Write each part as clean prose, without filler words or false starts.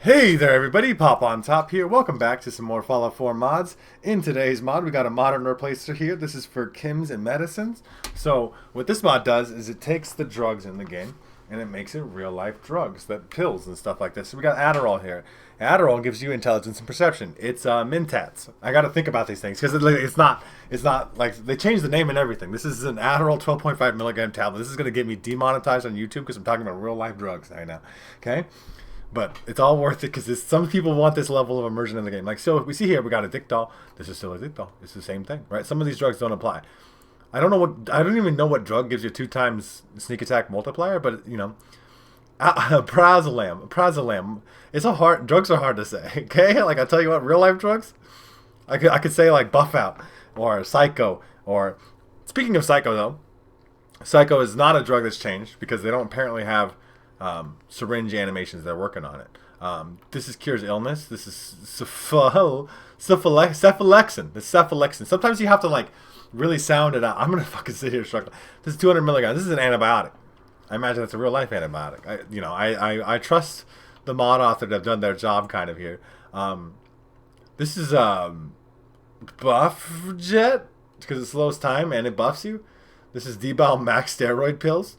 Hey there everybody, Pop on Top here. Welcome back to some more Fallout 4 mods. In today's mod, we got a modern replacer here. This is for chems and medicines. So what this mod does is it takes the drugs in the game and it makes it real life drugs, that pills and stuff like this. So we got Adderall here. Adderall gives you intelligence and perception. It's mentats. I got to think about these things because it's not like they changed the name and everything. This is an Adderall 12.5 milligram tablet. This is going to get me demonetized on YouTube because I'm talking about real life drugs right now. Okay. But it's all worth it because some people want this level of immersion in the game. Like, so we see here, we got a Dictol. This is still a Dictol. It's the same thing, right? Some of these drugs don't apply. I don't even know what drug gives you 2 times sneak attack multiplier, but, you know, prazolam. Drugs are hard to say, okay? Like, I tell you what, real life drugs, I could say, like, buff out or psycho or, speaking of psycho, though, psycho is not a drug that's changed because they don't apparently have syringe animations. They're working on it. This is cures illness. This is cephalexin. This cephalexin. Sometimes you have to like really sound it out. I'm gonna fucking sit here struggling. This is 200 milligrams. This is an antibiotic. I imagine it's a real life antibiotic. I trust the mod author to have done their job kind of here. This is buff jet because it slows time and it buffs you. This is Debal max steroid pills.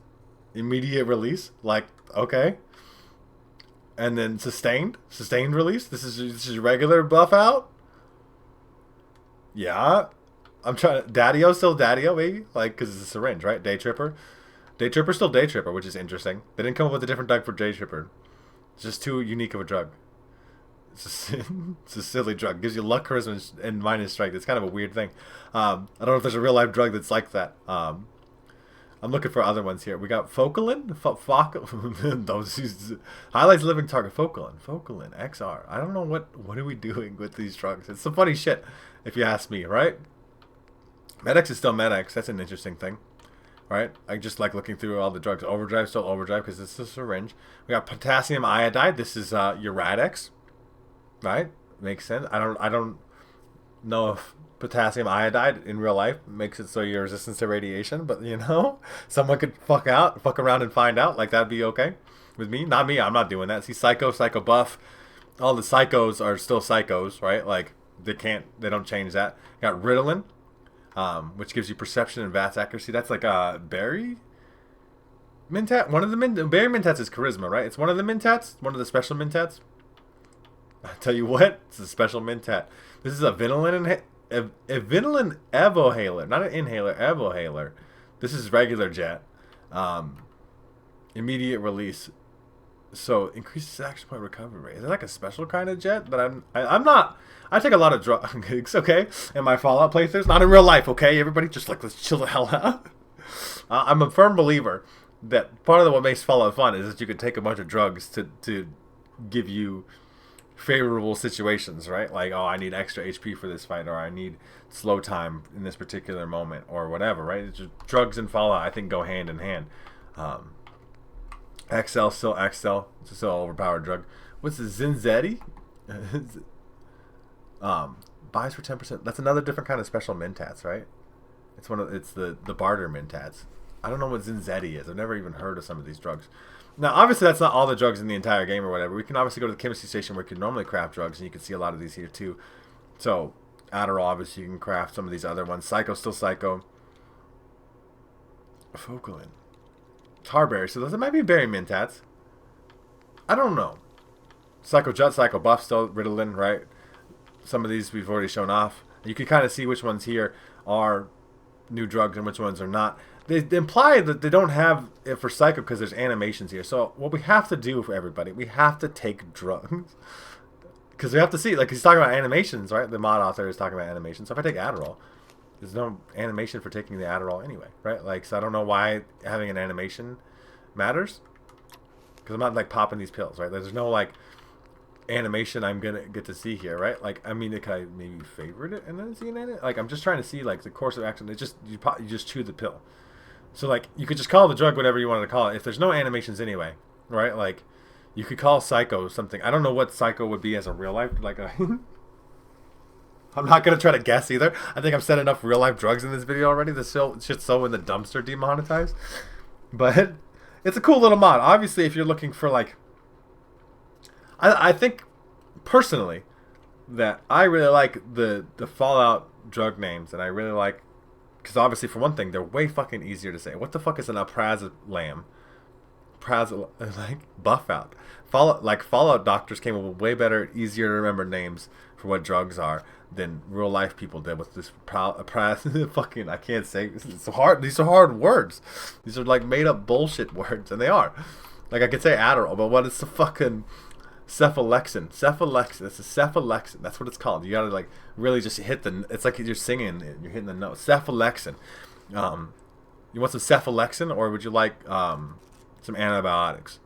Immediate release, like, okay. And then sustained release. This is regular buff out. Yeah, I'm trying. Daddio still Daddio, baby, like, because it's a syringe, right? Day Tripper still Day Tripper, which is interesting. They didn't come up with a different drug for Day Tripper. It's just too unique of a drug. It's a silly drug. Gives you luck, charisma, and minus strength. It's kind of a weird thing. I don't know if there's a real life drug that's like that. I'm looking for other ones here. We got Focalin. Those highlights living target. Focalin XR. I don't know what are we doing with these drugs. It's some funny shit, if you ask me, right? Med-X is still Med-X. That's an interesting thing, right? I just like looking through all the drugs. Overdrive still Overdrive because it's a syringe. We got potassium iodide. This is Uradex, right? Makes sense. I don't know if potassium iodide in real life makes it so you're resistant to radiation, but you know, someone could fuck around and find out. Like, that'd be okay with me. Not me. I'm not doing that. See, psycho buff. All the psychos are still psychos, right? Like, they don't change that. You got Ritalin, which gives you perception and VATS accuracy. That's like berry mentat. Berry mentats is charisma, right? It's one of the mentats, one of the special mentats. I tell you what, it's a special mentat. This is a Vitamin Evohaler, not an inhaler, Evohaler. This is regular jet. Immediate release. So increases action point recovery rate. Is it like a special kind of jet? But I'm not. I take a lot of drugs, okay? In my Fallout playthroughs, not in real life, okay? Everybody, just like, let's chill the hell out. I'm a firm believer that part of what makes Fallout fun is that you can take a bunch of drugs to give you favorable situations, right? Like, oh, I need extra HP for this fight, or I need slow time in this particular moment, or whatever, right? It's just, drugs and Fallout, I think, go hand in hand. XL, still XL. It's still an overpowered drug. What's the Zinzetti? Buys for 10%. That's another different kind of special mentats, right? It's the barter mentats. I don't know what Zinzetti is. I've never even heard of some of these drugs. Now, obviously, that's not all the drugs in the entire game or whatever. We can obviously go to the chemistry station where you can normally craft drugs, and you can see a lot of these here, too. So, Adderall, obviously, you can craft some of these other ones. Psycho, still Psycho. Focalin. Tarberry. So, those might be berry mentats. I don't know. Psycho Jet, Psycho Buff, still Ritalin, right? Some of these we've already shown off. You can kind of see which ones here are new drugs and which ones are not. They imply that they don't have it for Psycho because there's animations here. So what we have to do for everybody, we have to take drugs. Because we have to see, like, he's talking about animations, right? The mod author is talking about animations. So if I take Adderall, there's no animation for taking the Adderall anyway, right? Like, so I don't know why having an animation matters. Because I'm not, like, popping these pills, right? There's no, like, animation I'm gonna get to see here, right? Like, I mean, can I maybe favorite it and then see it? Like, I'm just trying to see, like, the course of action. It's just, you just chew the pill. So, like, you could just call the drug whatever you wanted to call it. If there's no animations anyway, right? Like, you could call Psycho something. I don't know what Psycho would be as a real life. Like, I'm not going to try to guess either. I think I've said enough real life drugs in this video already. This shit's so in the dumpster demonetized. But it's a cool little mod. Obviously, if you're looking for, like, I think personally that I really like the Fallout drug names, and I really like because obviously for one thing they're way fucking easier to say. What the fuck is an alprazolam? Like buff out. Fallout doctors came up with way better, easier to remember names for what drugs are than real life people did with this fucking I can't say it's hard. These are hard words. These are like made up bullshit words, and they are. Like I could say Adderall, but what is the fucking cephalexin? Cephalexin. It's a cephalexin. That's what it's called. You gotta like really just hit the. It's like you're singing. You're hitting the note. Cephalexin. You want some cephalexin, or would you like some antibiotics?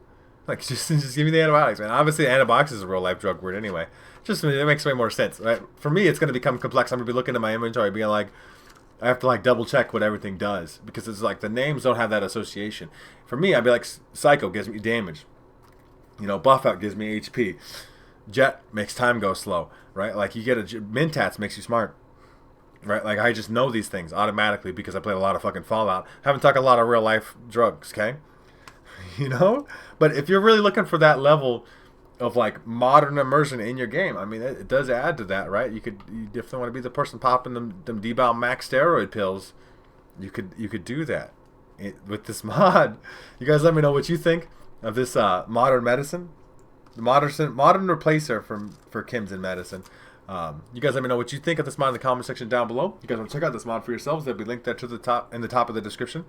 Like just give me the antibiotics, man. Obviously, antibiotics is a real life drug word anyway. Just it makes way more sense, right? For me, it's gonna become complex. I'm gonna be looking at my inventory, being like, I have to like double check what everything does because it's like the names don't have that association. For me, I'd be like, Psycho gives me damage. You know, Buff Out gives me HP. Jet makes time go slow, right? Like you get a mentats makes you smart. Right, like I just know these things automatically because I played a lot of fucking Fallout. Haven't talked a lot of real life drugs, okay? You know, but if you're really looking for that level of like modern immersion in your game, I mean, it does add to that, right? You definitely want to be the person popping them D-Bow max steroid pills. You could do that with this mod. You guys, let me know what you think of this modern medicine, the modern replacer for Chems in medicine. You guys let me know what you think of this mod in the comment section down below. You guys want to check out this mod for yourselves, there'll be linked there to the top in the top of the description.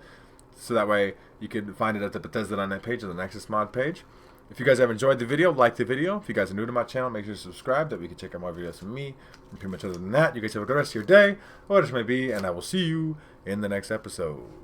So that way you can find it at the Bethesda.net page or the Nexus mod page. If you guys have enjoyed the video, like the video. If you guys are new to my channel, make sure to subscribe that we can check out more videos from me. And pretty much other than that, you guys have a good rest of your day, whatever it may be, and I will see you in the next episode.